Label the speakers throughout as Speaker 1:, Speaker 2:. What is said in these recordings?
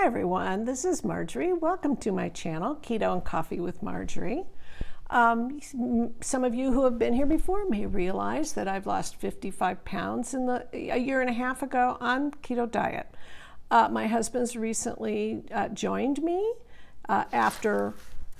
Speaker 1: Hi everyone, this is Marjorie. Welcome to my channel, Keto and Coffee with Marjorie. Some of you who have been here before may realize that I've lost 55 pounds a year and a half ago on keto diet. My husband's recently joined me after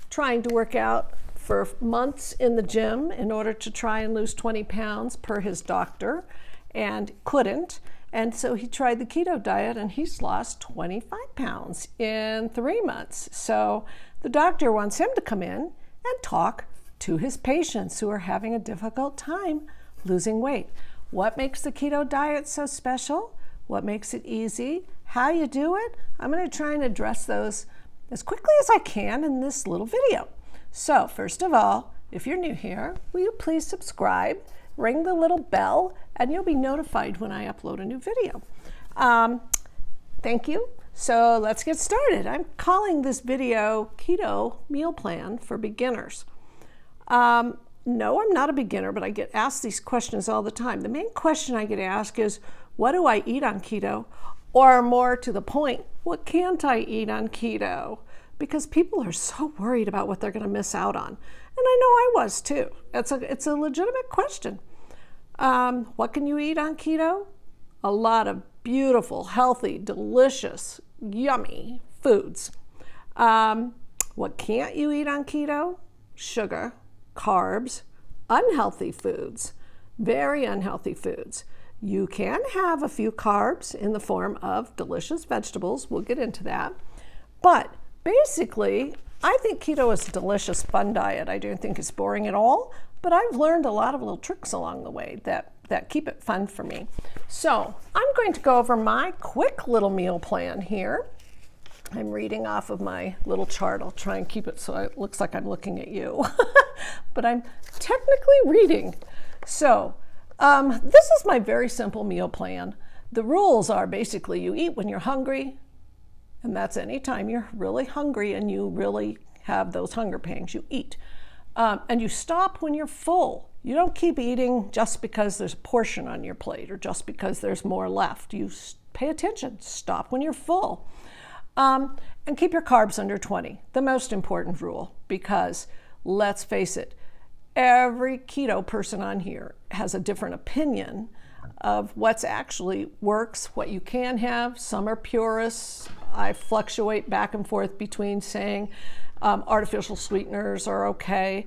Speaker 1: trying to work out for months in the gym in order to try and lose 20 pounds per his doctor, and couldn't. And so he tried the keto diet and he's lost 25 pounds in 3 months. So the doctor wants him to come in and talk to his patients who are having a difficult time losing weight. What makes the keto diet so special? What makes it easy? How you do it? I'm going to try and address those as quickly as I can in this little video. So first of all, if you're new here, will you please subscribe? Ring the little bell and you'll be notified when I upload a new video. Thank you. So let's get started. I'm calling this video Keto Meal Plan for Beginners. No, I'm not a beginner, but I get asked these questions all the time. The main question I get asked is, what do I eat on keto? Or more to the point, what can't I eat on keto? Because people are so worried about what they're going to miss out on. And I know I was too. It's a legitimate question. What can you eat on keto? A lot of beautiful, healthy, delicious, yummy foods. What can't you eat on keto? Sugar, carbs, unhealthy foods, very unhealthy foods. You can have a few carbs in the form of delicious vegetables. We'll get into that. But basically, I think keto is a delicious, fun diet. I don't think it's boring at all, but I've learned a lot of little tricks along the way that keep it fun for me. So I'm going to go over my quick little meal plan here. I'm reading off of my little chart. I'll try and keep it so it looks like I'm looking at you, but I'm technically reading. So this is my very simple meal plan. The rules are basically you eat when you're hungry, and that's anytime you're really hungry and you really have those hunger pangs, you eat. And you stop when you're full. You don't keep eating just because there's a portion on your plate or just because there's more left. You pay attention, stop when you're full. And keep your carbs under 20, the most important rule, because let's face it, every keto person on here has a different opinion of what's actually works, what you can have. Some are purists. I fluctuate back and forth between saying artificial sweeteners are okay.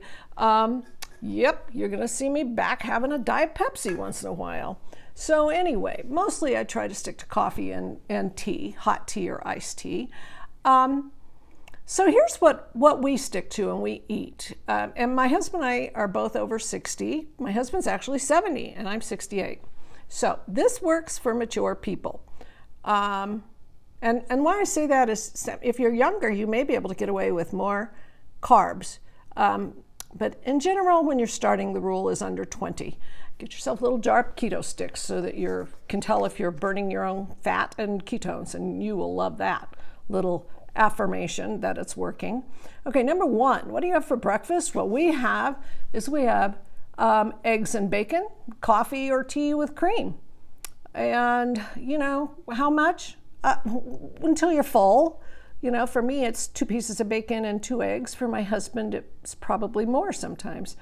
Speaker 1: Yep, you're gonna see me back having a Diet Pepsi once in a while. So anyway, mostly I try to stick to coffee and tea, hot tea or iced tea. So here's what we stick to and we eat. And my husband and I are both over 60. My husband's actually 70 and I'm 68. So this works for mature people. And why I say that is if you're younger, you may be able to get away with more carbs. But in general, when you're starting, the rule is under 20. Get yourself a little jar of keto sticks so that you can tell if you're burning your own fat and ketones, and you will love that little affirmation that it's working. Okay, number one, what do you have for breakfast? What we have is eggs and bacon, coffee or tea with cream. And you know, how much? Until you're full. You know, for me, it's 2 pieces of bacon and 2 eggs. For my husband, it's probably more sometimes.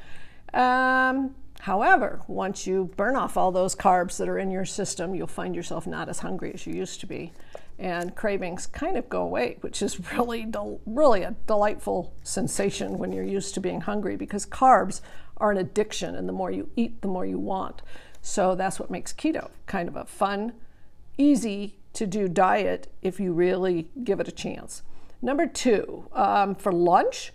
Speaker 1: However, once you burn off all those carbs that are in your system, you'll find yourself not as hungry as you used to be. And cravings kind of go away, which is really a delightful sensation when you're used to being hungry, because carbs are an addiction, and the more you eat, the more you want. So that's what makes keto kind of a fun, easy to do diet if you really give it a chance. Number two, for lunch,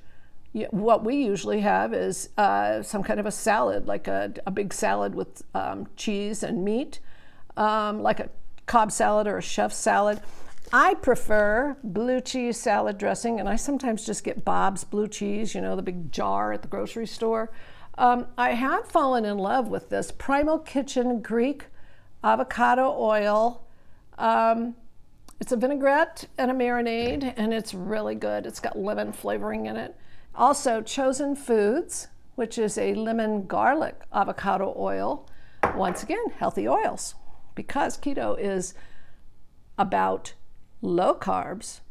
Speaker 1: what we usually have is some kind of a salad, like a big salad with cheese and meat, like a Cobb salad or a chef salad. I prefer blue cheese salad dressing, and I sometimes just get Bob's blue cheese, you know, the big jar at the grocery store. I have fallen in love with this Primal Kitchen Greek avocado oil. It's a vinaigrette and a marinade, and it's really good. It's got lemon flavoring in it. Also, Chosen Foods, which is a lemon garlic avocado oil. Once again, healthy oils, because keto is about low carbs,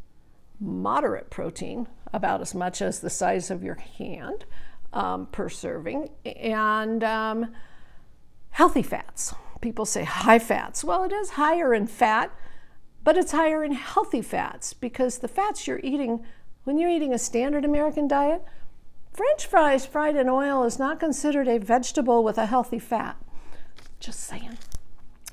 Speaker 1: moderate protein, about as much as the size of your hand per serving, and healthy fats. People say high fats. Well, it is higher in fat, but it's higher in healthy fats, because the fats you're eating, when you're eating a standard American diet, French fries fried in oil is not considered a vegetable with a healthy fat. Just saying.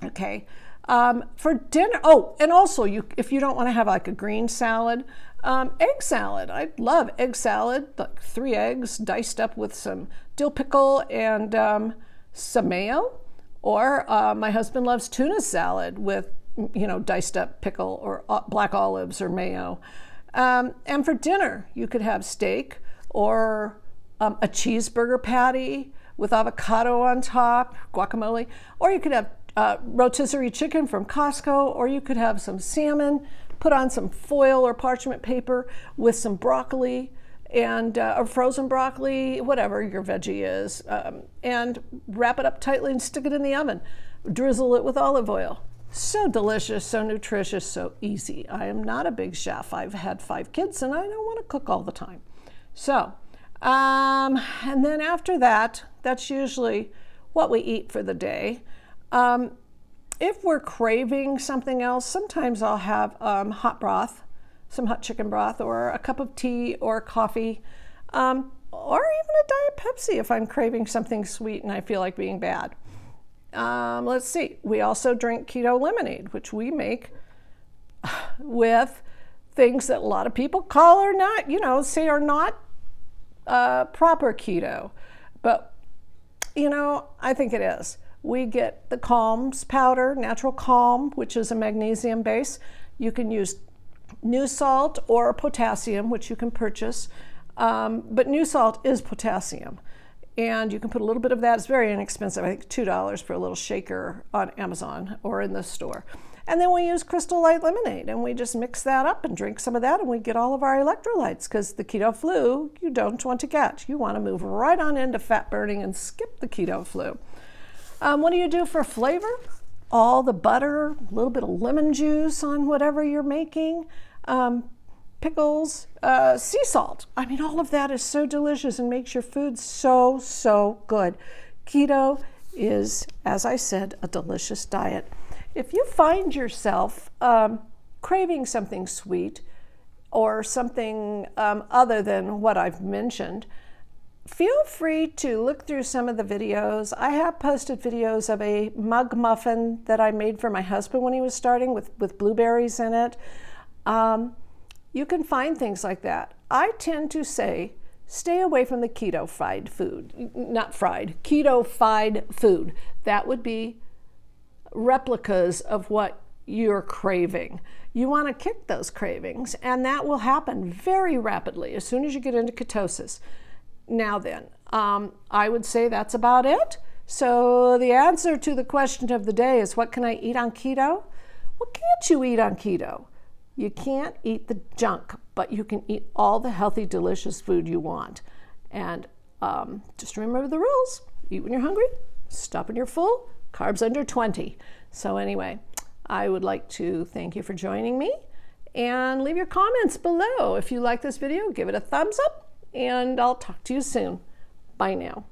Speaker 1: Okay. For dinner, oh, and also if you don't want to have like a green salad, egg salad. I love egg salad, like 3 eggs diced up with some dill pickle and some mayo. Or my husband loves tuna salad with, diced up pickle or black olives or mayo. And for dinner, you could have steak or a cheeseburger patty with avocado on top, guacamole, or you could have rotisserie chicken from Costco, or you could have some salmon, put on some foil or parchment paper with some broccoli and or frozen broccoli, whatever your veggie is, and wrap it up tightly and stick it in the oven. Drizzle it with olive oil. So delicious, so nutritious, so easy. I am not a big chef. I've had 5 kids and I don't want to cook all the time. So, and then after that, that's usually what we eat for the day. If we're craving something else, sometimes I'll have hot broth, some hot chicken broth, or a cup of tea or coffee, or even a Diet Pepsi if I'm craving something sweet and I feel like being bad. Let's see. We also drink keto lemonade, which we make with things that a lot of people call or not, say are not proper keto. But, I think it is. We get the Calms powder, natural Calm, which is a magnesium base. You can use new salt or potassium, which you can purchase. But new salt is potassium. And you can put a little bit of that. It's very inexpensive. I think $2 for a little shaker on Amazon or in the store. And then we use Crystal Light lemonade, and we just mix that up and drink some of that, and we get all of our electrolytes, because the keto flu you don't want to get. You want to move right on into fat burning and skip the keto flu. What do you do for flavor? All the butter, a little bit of lemon juice on whatever you're making, pickles, sea salt. I mean, all of that is so delicious and makes your food so, so good. Keto is, as I said, a delicious diet. If you find yourself craving something sweet or something other than what I've mentioned, feel free to look through some of the videos. I have posted videos of a mug muffin that I made for my husband when he was starting with blueberries in it. You can find things like that. I tend to say, stay away from the keto fried food. Not fried, keto fried food. That would be replicas of what you're craving. You want to kick those cravings, and that will happen very rapidly as soon as you get into ketosis. Now then, I would say that's about it. So the answer to the question of the day is, what can I eat on keto? What can't you eat on keto? You can't eat the junk, but you can eat all the healthy, delicious food you want. And just remember the rules. Eat when you're hungry, stop when you're full, carbs under 20. So anyway, I would like to thank you for joining me, and leave your comments below. If you like this video, give it a thumbs up, and I'll talk to you soon. Bye now.